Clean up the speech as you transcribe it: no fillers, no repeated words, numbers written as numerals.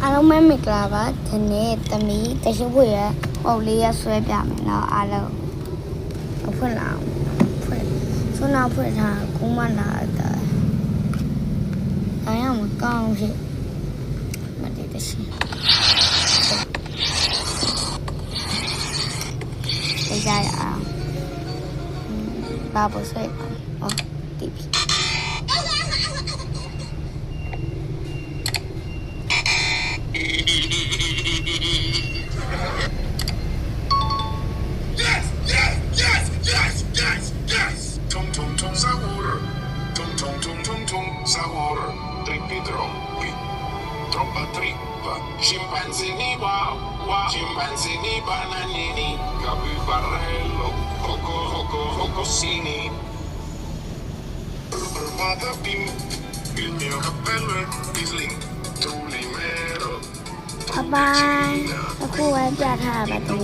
အားလုံးပဲမင်္ဂလာပါဒီနေ့သမီးတရှိဖို့ရပုံလေးရဆွဲပြမယ်နော်အားလုံးဖွင့်လာဖွင့်ဆွနာဖွင့်ထားကုမနာတာအားရမကောင်းဖြစ်မတည်တရှိကြရအောင်ဘာလို့ဆွဲပါတီးပြီScimpanzini wow, scimpanzini bananini, capibarello, cocosini. Vada bim, il mio cappello è Disling, tu li mero. บ๊ายบายแล้วคู่ไว้จะถ่ายแบบนี้